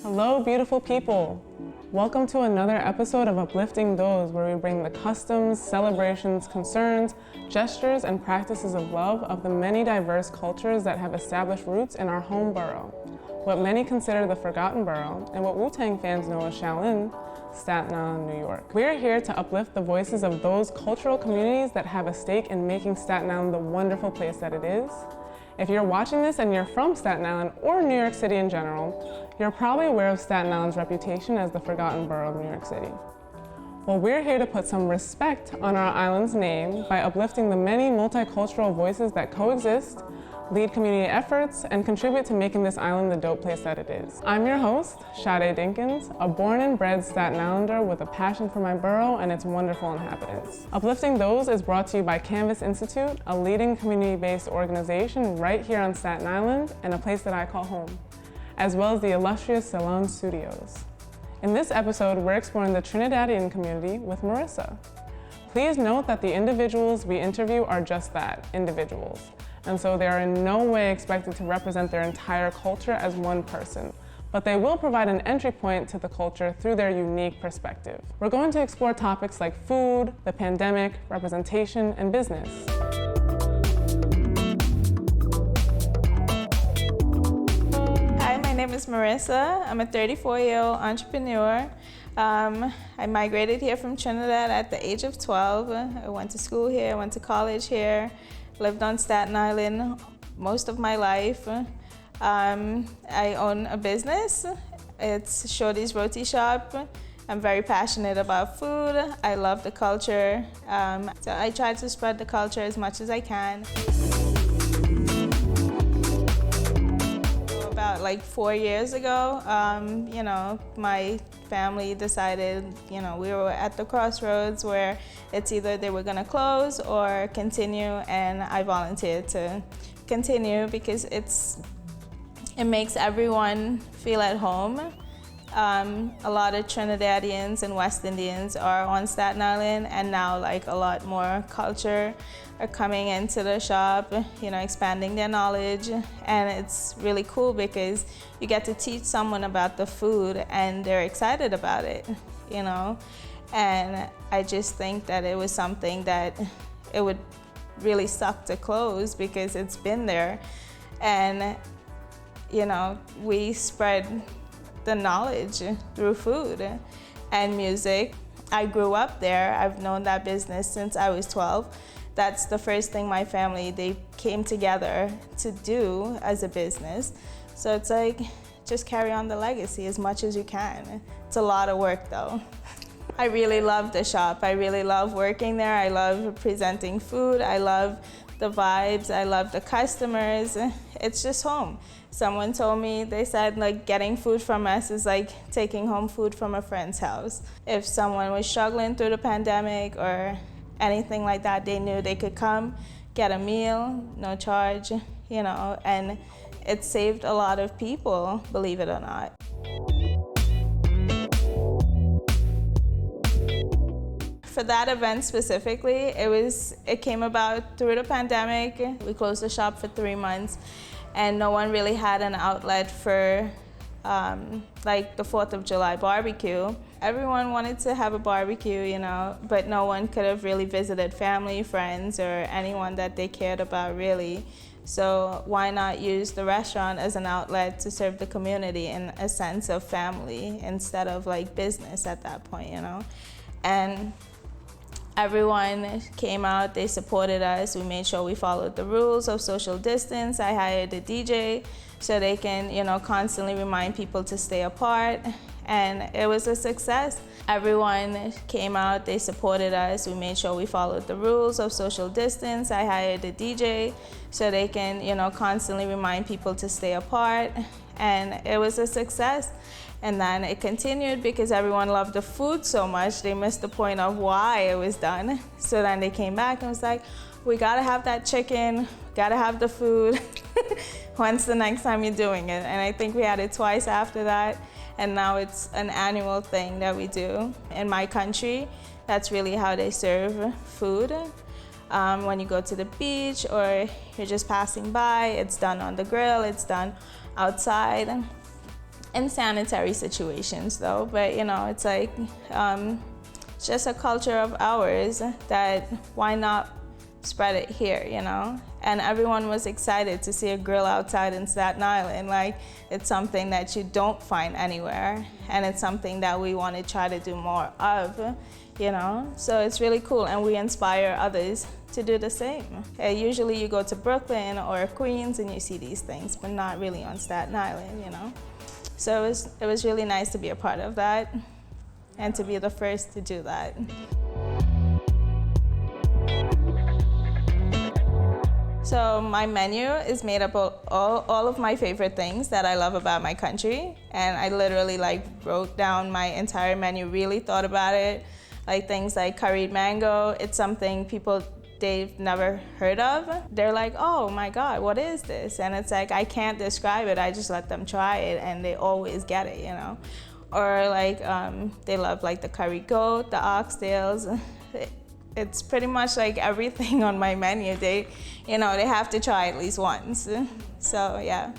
Hello, beautiful people. Welcome to another episode of Uplifting Those, where we bring the customs, celebrations, concerns, gestures, and practices of love of the many diverse cultures that have established roots in our home borough, what many consider the forgotten borough, and what Wu-Tang fans know as Shaolin, Staten Island, New York. We are here to uplift the voices of those cultural communities that have a stake in making Staten Island the wonderful place that it is. If you're watching this and you're from Staten Island or New York City in general, you're probably aware of Staten Island's reputation as the forgotten borough of New York City. Well, we're here to put some respect on our island's name by uplifting the many multicultural voices that coexist, lead community efforts, and contribute to making this island the dope place that it is. I'm your host, Sade Dinkins, a born and bred Staten Islander with a passion for my borough and its wonderful inhabitants. Uplifting Those is brought to you by Canvas Institute, a leading community-based organization right here on Staten Island and a place that I call home, as well as the illustrious Salon Studios. In this episode, we're exploring the Trinidadian community with Marisa. Please note that the individuals we interview are just that, individuals. And so they are in no way expected to represent their entire culture as one person, but they will provide an entry point to the culture through their unique perspective. We're going to explore topics like food, the pandemic, representation, and business. Hi, my name is Marisa. I'm a 34-year-old entrepreneur. I migrated here from Trinidad at the age of 12. I went to school here, went to college here. Lived on Staten Island most of my life. I own a business. It's Shorty's Roti Shop. I'm very passionate about food. I love the culture. So I try to spread the culture as much as I can. About like 4 years ago, my family decided, we were at the crossroads where it's either they were gonna close or continue, and I volunteered to continue because it makes everyone feel at home. A lot of Trinidadians and West Indians are on Staten Island, and now like a lot more culture are coming into the shop, expanding their knowledge. And it's really cool because you get to teach someone about the food and they're excited about it, And I just think that it was something that it would really suck to close because it's been there. And, we spread the knowledge through food and music. I grew up there. I've known that business since I was 12. That's the first thing my family, they came together to do as a business. So it's like, just carry on the legacy as much as you can. It's a lot of work though. I really love the shop. I really love working there. I love presenting food. I love the vibes. I love the customers. It's just home. Someone told me, they said like getting food from us is like taking home food from a friend's house. If someone was struggling through the pandemic or anything like that, they knew they could come, get a meal, no charge, and it saved a lot of people, believe it or not. For that event specifically, it came about through the pandemic. We closed the shop for 3 months, and no one really had an outlet for like the 4th of July barbecue. Everyone wanted to have a barbecue, but no one could have really visited family, friends, or anyone that they cared about really. So why not use the restaurant as an outlet to serve the community in a sense of family instead of like business at that point, And everyone came out, they supported us. We made sure we followed the rules of social distance. I hired a DJ so they can, constantly remind people to stay apart. And it was a success. Everyone came out, they supported us. We made sure we followed the rules of social distance. I hired a DJ so they can, constantly remind people to stay apart. And it was a success. And then it continued because everyone loved the food so much, they missed the point of why it was done. So then they came back and was like, we gotta have that chicken, gotta have the food. When's the next time you're doing it? And I think we had it twice after that. And now it's an annual thing that we do. In my country, that's really how they serve food. When you go to the beach or you're just passing by, it's done on the grill, it's done outside. in sanitary situations though, but it's like it's just a culture of ours that why not spread it here, And everyone was excited to see a grill outside in Staten Island. Like, it's something that you don't find anywhere, and it's something that we want to try to do more of, So it's really cool, and we inspire others to do the same. Usually you go to Brooklyn or Queens and you see these things, but not really on Staten Island, So it was really nice to be a part of that and to be the first to do that. So my menu is made up of all of my favorite things that I love about my country. And I literally wrote down my entire menu, really thought about it. Like things like curried mango, it's something they've never heard of. They're like, oh my God, what is this? And it's like, I can't describe it, I just let them try it and they always get it, Or they love the curried goat, the oxtails. It's pretty much everything on my menu. They have to try at least once. So yeah,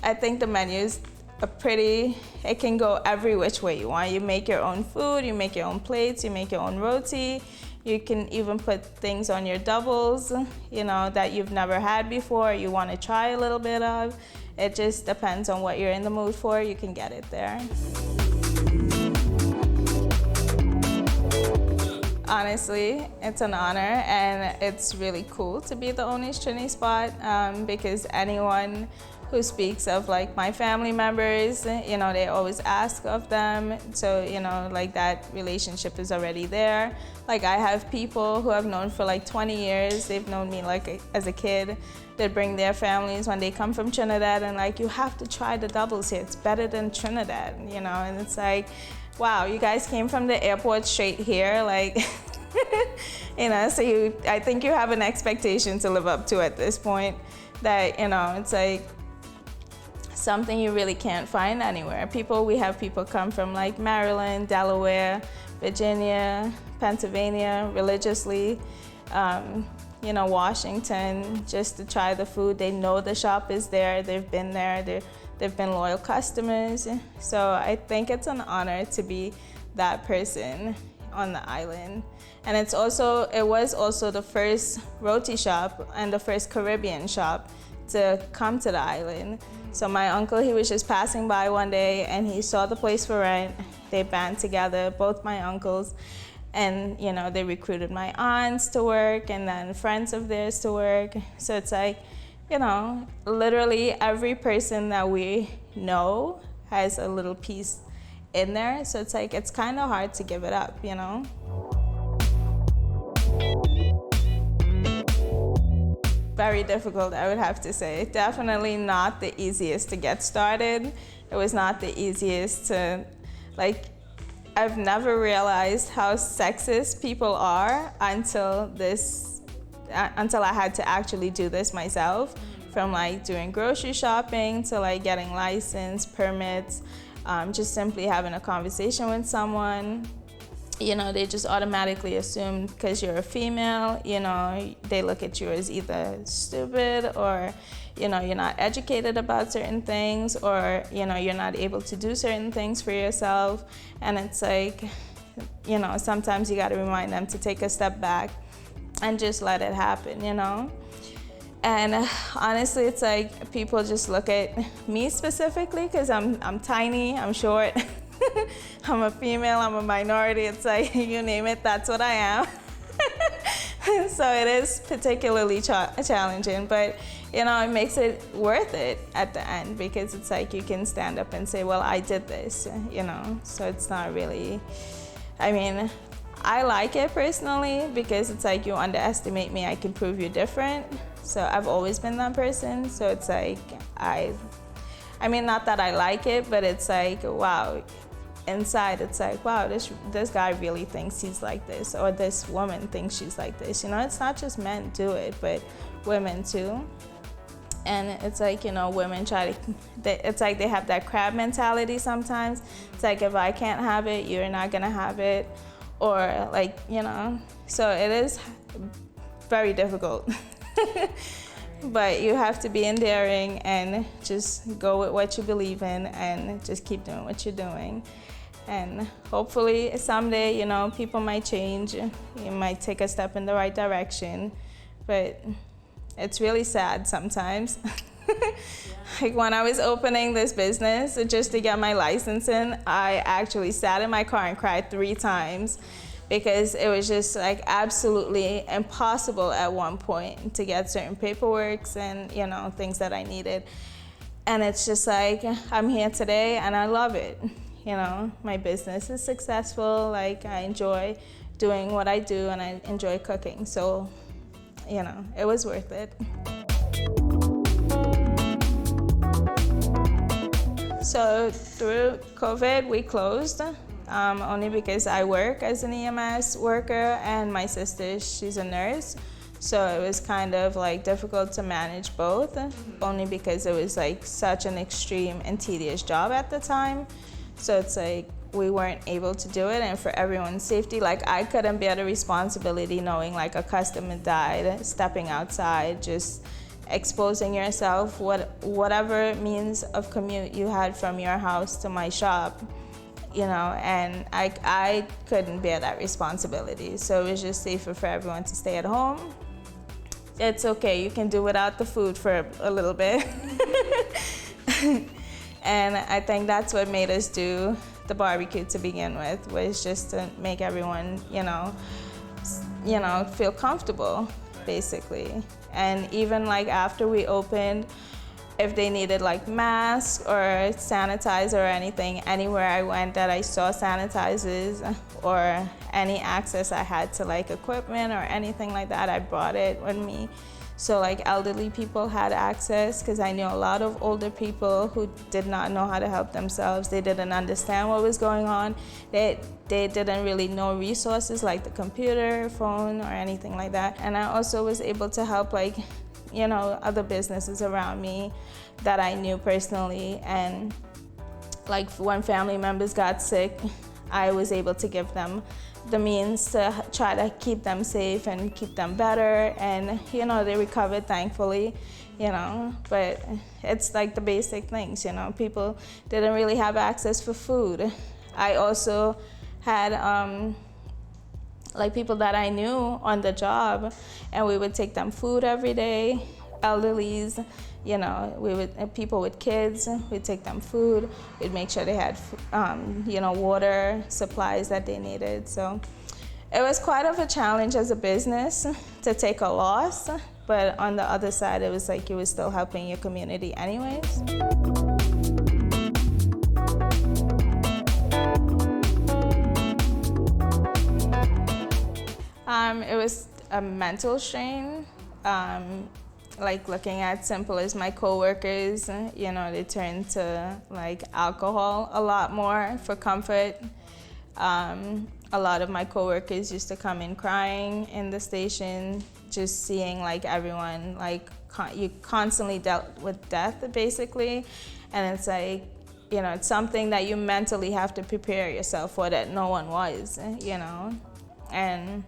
I think the menus are it can go every which way you want. You make your own food, you make your own plates, you make your own roti. You can even put things on your doubles, that you've never had before, you want to try a little bit of. It just depends on what you're in the mood for, you can get it there. Honestly, it's an honor, and it's really cool to be the Oni's Trini spot because anyone who speaks of my family members, they always ask of them. So, that relationship is already there. I have people who I've known for 20 years. They've known me as a kid. They bring their families when they come from Trinidad and you have to try the doubles here. It's better than Trinidad, and it's wow, you guys came from the airport straight here, so I think you have an expectation to live up to at this point that, it's something you really can't find anywhere. We have people come from Maryland, Delaware, Virginia, Pennsylvania, religiously, Washington, just to try the food. They know the shop is there, they've been there, they've been loyal customers. So I think it's an honor to be that person on the island. And it was also the first roti shop and the first Caribbean shop to come to the island. So my uncle, he was just passing by one day and he saw the place for rent. They band together, both my uncles, and they recruited my aunts to work and then friends of theirs to work. So it's literally every person that we know has a little piece in there. So it's it's kind of hard to give it up, Very difficult, I would have to say. Definitely not the easiest to get started. It was not the easiest to, I've never realized how sexist people are until I had to actually do this myself. From doing grocery shopping to getting license, permits, just simply having a conversation with someone. They just automatically assume because you're a female, they look at you as either stupid or, you're not educated about certain things or, you're not able to do certain things for yourself. And it's sometimes you got to remind them to take a step back and just let it happen, And honestly, it's people just look at me specifically because I'm tiny, I'm short. I'm a female, I'm a minority. It's you name it, that's what I am. So it is particularly challenging, but it makes it worth it at the end because it's you can stand up and say, well, I did this, So it's not really, I like it personally because it's you underestimate me, I can prove you different. So I've always been that person. So it's not that I like it, but it's wow. Inside, it's wow, this guy really thinks he's like this, or this woman thinks she's like this. It's not just men do it, but women too. And it's women try to, it's they have that crab mentality sometimes. It's if I can't have it, you're not gonna have it. Or so it is very difficult. But you have to be endearing and just go with what you believe in and just keep doing what you're doing. And hopefully someday, you know, people might change. You might take a step in the right direction. But it's really sad sometimes. Like when I was opening this business just to get my licensing, I actually sat in my car and cried 3 times because it was just like absolutely impossible at one point to get certain paperwork and, you know, things that I needed. And it's just like, I'm here today and I love it. You know, my business is successful. Like I enjoy doing what I do and I enjoy cooking. So, you know, it was worth it. So through COVID, we closed. Only because I work as an EMS worker and my sister, she's a nurse. So it was kind of like difficult to manage both, only because it was like such an extreme and tedious job at the time. So it's like we weren't able to do it, and for everyone's safety, like I couldn't bear the responsibility knowing like a customer died, stepping outside, just exposing yourself, whatever means of commute you had from your house to my shop. You know, and I couldn't bear that responsibility. So it was just safer for everyone to stay at home. It's okay, you can do without the food for a little bit. And I think that's what made us do the barbecue to begin with, was just to make everyone, you know, feel comfortable, basically. And even like after we opened, if they needed like masks or sanitizer or anything, anywhere I went that I saw sanitizers or any access I had to like equipment or anything like that, I brought it with me. So like elderly people had access, because I knew a lot of older people who did not know how to help themselves. They didn't understand what was going on. They didn't really know resources like the computer, phone, or anything like that. And I also was able to help like, you know, other businesses around me that I knew personally. And like when family members got sick, I was able to give them the means to try to keep them safe and keep them better. And, you know, they recovered, thankfully, you know. But it's like the basic things, you know. People didn't really have access for food. I also had like people that I knew on the job, and we would take them food every day, elderlies, you know, people with kids, we'd take them food, we'd make sure they had, you know, water, supplies that they needed. So it was quite of a challenge as a business to take a loss, but on the other side, it was like you were still helping your community anyways. It was a mental strain, like looking at simple as my coworkers, you know, they turn to like alcohol a lot more for comfort. A lot of my coworkers used to come in crying in the station, just seeing like everyone, like you constantly dealt with death basically, and it's like, you know, it's something that you mentally have to prepare yourself for that no one was, you know. And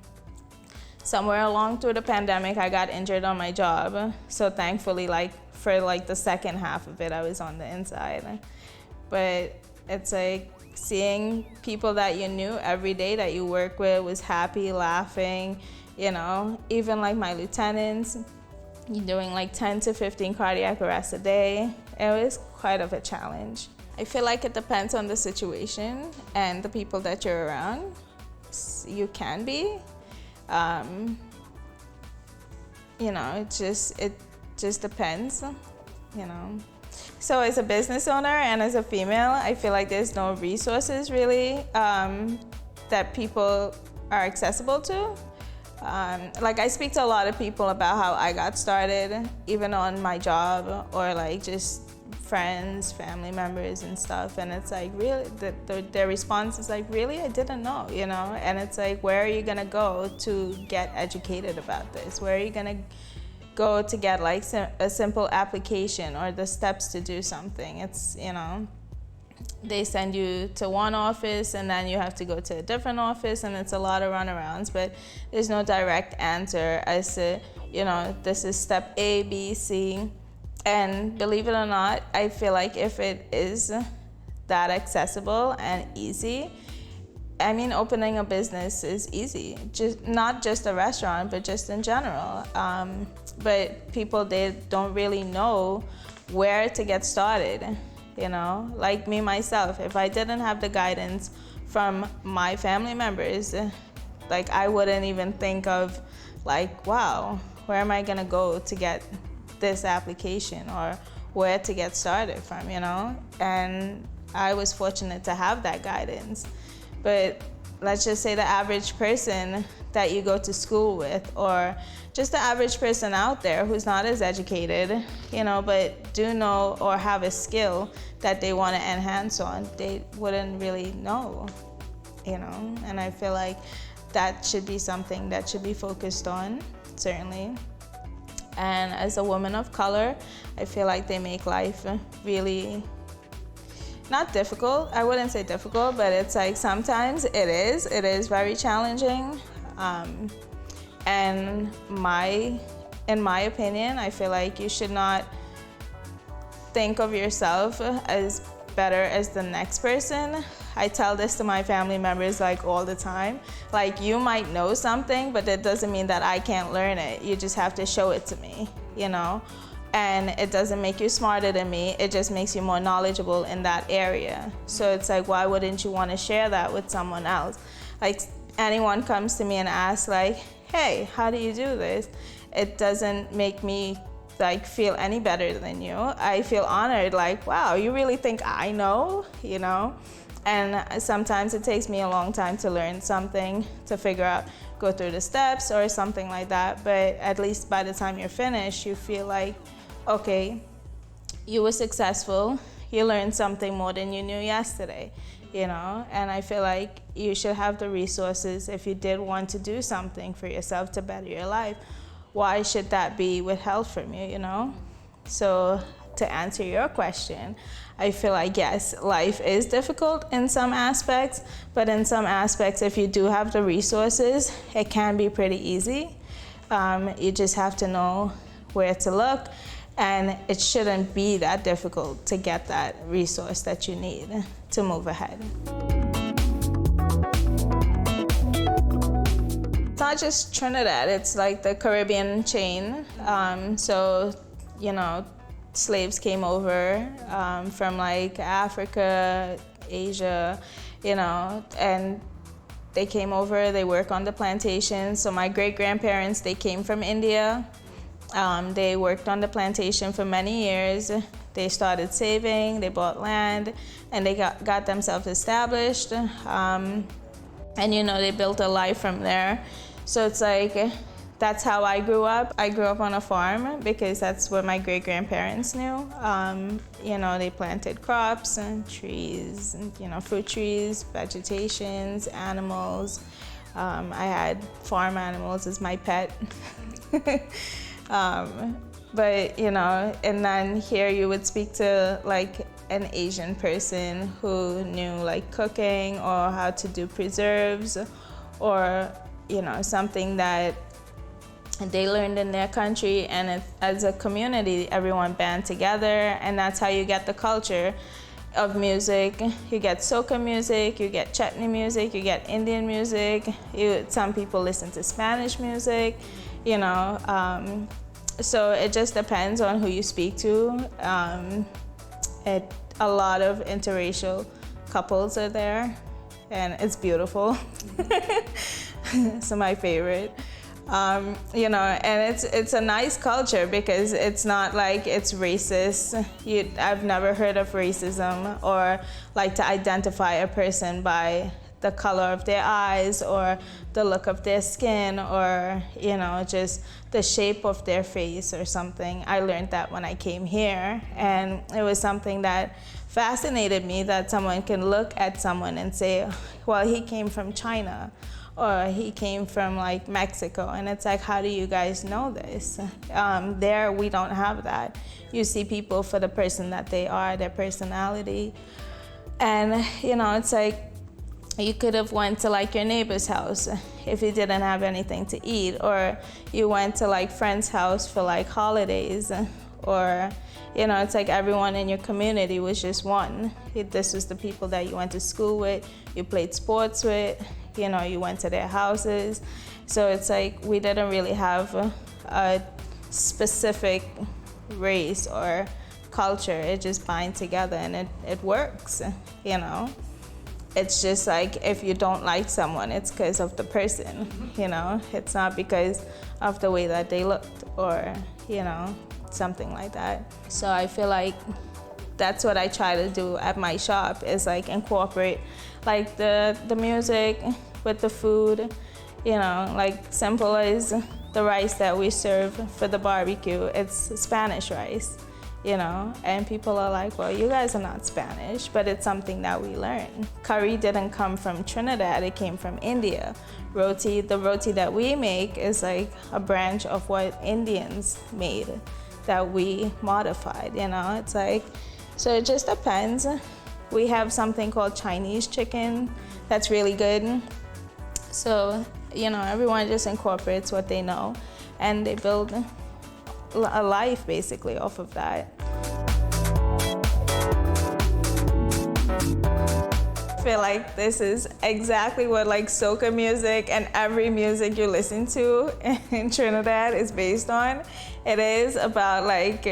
somewhere along through the pandemic, I got injured on my job. So thankfully, like for like the second half of it, I was on the inside. But it's like seeing people that you knew every day that you work with was happy, laughing, you know, even like my lieutenants, doing like 10 to 15 cardiac arrests a day. It was quite of a challenge. I feel like it depends on the situation and the people that you're around. You can be. You know, it just depends, you know. So as a business owner and as a female, I feel like there's no resources really that people are accessible to. Like I speak to a lot of people about how I got started, even on my job, or like just friends, family members and stuff, and it's like really their response is like, really, I didn't know, you know. And it's like, where are you gonna go to get educated about this? Where are you gonna go to get like a simple application or the steps to do something? It's, you know, they send you to one office and then you have to go to a different office, and it's a lot of runarounds, but there's no direct answer as to, this is step A, B, C. And believe it or not, I feel like if it is that accessible and easy, I mean, opening a business is easy, just not just a restaurant, but just in general. But people, they don't really know where to get started, like me, myself. If I didn't have the guidance from my family members, like I wouldn't even think of like, wow, where am I gonna go to get this application or where to get started from, And I was fortunate to have that guidance. But let's just say the average person that you go to school with, or just the average person out there who's not as educated, but do know or have a skill that they want to enhance on, they wouldn't really know, And I feel like that should be something that should be focused on, certainly. And as a woman of color, I feel like they make life really not difficult. I wouldn't say difficult, but it's like sometimes it is very challenging. And in my opinion, I feel like you should not think of yourself as better as the next person. I tell this to my family members like all the time. Like, you might know something, but that doesn't mean that I can't learn it. You just have to show it to me, And it doesn't make you smarter than me. It just makes you more knowledgeable in that area. So it's like, why wouldn't you want to share that with someone else? Like, anyone comes to me and asks like, hey, how do you do this? It doesn't make me like feel any better than you. I feel honored, like, wow, you really think I know, And sometimes it takes me a long time to learn something, to figure out, go through the steps or something like that. But at least by the time you're finished, you feel like, okay, you were successful. You learned something more than you knew yesterday, And I feel like you should have the resources if you did want to do something for yourself to better your life. Why should that be withheld from you, So to answer your question, I feel like, yes, life is difficult in some aspects, but in some aspects, if you do have the resources, it can be pretty easy. You just have to know where to look, and it shouldn't be that difficult to get that resource that you need to move ahead. It's not just Trinidad, it's like the Caribbean chain. Slaves came over from like Africa, Asia, and they came over, they work on the plantations. So my great-grandparents, they came from India. They worked on the plantation for many years. They started saving, they bought land, and they got themselves established. They built a life from there. So it's like, that's how I grew up. I grew up on a farm because that's what my great-grandparents knew. They planted crops and trees, and, fruit trees, vegetations, animals. I had farm animals as my pet. And then here you would speak to like an Asian person who knew like cooking or how to do preserves, or, something that they learned in their country, and as a community, everyone band together, and that's how you get the culture of music. You get soca music, you get chutney music, you get Indian music. Some people listen to Spanish music, So it just depends on who you speak to. A lot of interracial couples are there, and it's beautiful. It's my favorite. And it's a nice culture because it's not like it's racist. I've never heard of racism or like to identify a person by the color of their eyes or the look of their skin or, just the shape of their face or something. I learned that when I came here, and it was something that fascinated me, that someone can look at someone and say, well, he came from China, or he came from like Mexico, and it's like, how do you guys know this? There, we don't have that. You see people for the person that they are, their personality. And, it's like, You could have went to like your neighbor's house if you didn't have anything to eat, or you went to like friend's house for like holidays, or it's like everyone in your community was just one. This was the people that you went to school with, you played sports with, you went to their houses. So it's like we didn't really have a specific race or culture. It just binds together and it works, It's just like if you don't like someone, it's because of the person, It's not because of the way that they looked or, something like that. So I feel like that's what I try to do at my shop is like incorporate like the music with the food, like simple as the rice that we serve for the barbecue. It's Spanish rice. And people are like, well, you guys are not Spanish, but it's something that we learn. Curry didn't come from Trinidad, it came from India. The roti that we make is like a branch of what Indians made that we modified, It's like, so it just depends. We have something called Chinese chicken that's really good. So, everyone just incorporates what they know and they build a life basically off of that. I feel like this is exactly what like soca music and every music you listen to in Trinidad is based on. It is about like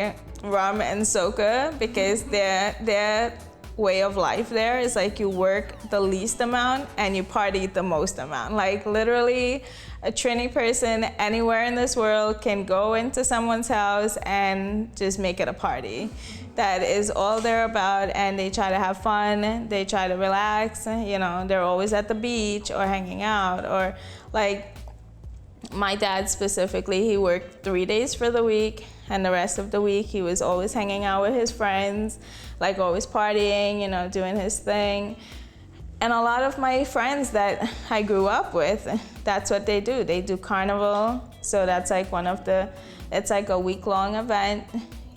rum and soca because their way of life there is like you work the least amount and you party the most amount. Like literally a Trini person anywhere in this world can go into someone's house and just make it a party. That is all they're about, and they try to have fun, they try to relax, they're always at the beach or hanging out, or like my dad specifically, he worked 3 days for the week, and the rest of the week he was always hanging out with his friends, like always partying, doing his thing. And a lot of my friends that I grew up with, that's what they do. They do carnival, so that's like it's like a week-long event,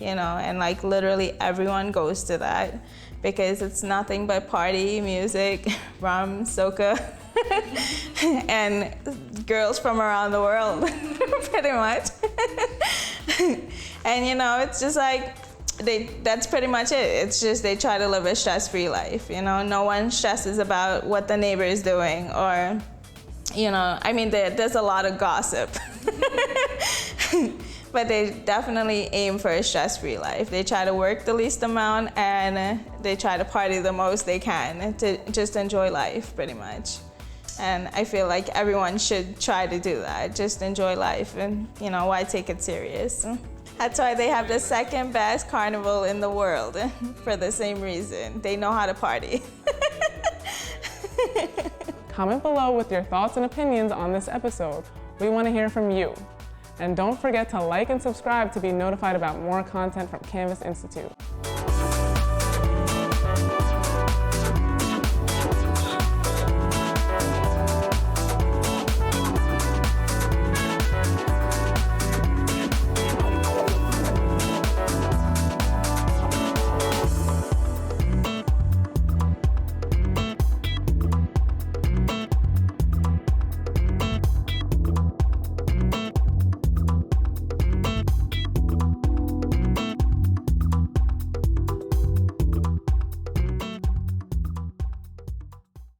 and like literally everyone goes to that because it's nothing but party, music, rum, soca, and girls from around the world, pretty much. And it's just like, that's pretty much it. It's just they try to live a stress-free life, No one stresses about what the neighbor is doing or, there's a lot of gossip. But they definitely aim for a stress-free life. They try to work the least amount and they try to party the most they can to just enjoy life, pretty much. And I feel like everyone should try to do that. Just enjoy life and, why take it serious? That's why they have the second best carnival in the world for the same reason. They know how to party. Comment below with your thoughts and opinions on this episode. We want to hear from you. And don't forget to like and subscribe to be notified about more content from Canvas Institute.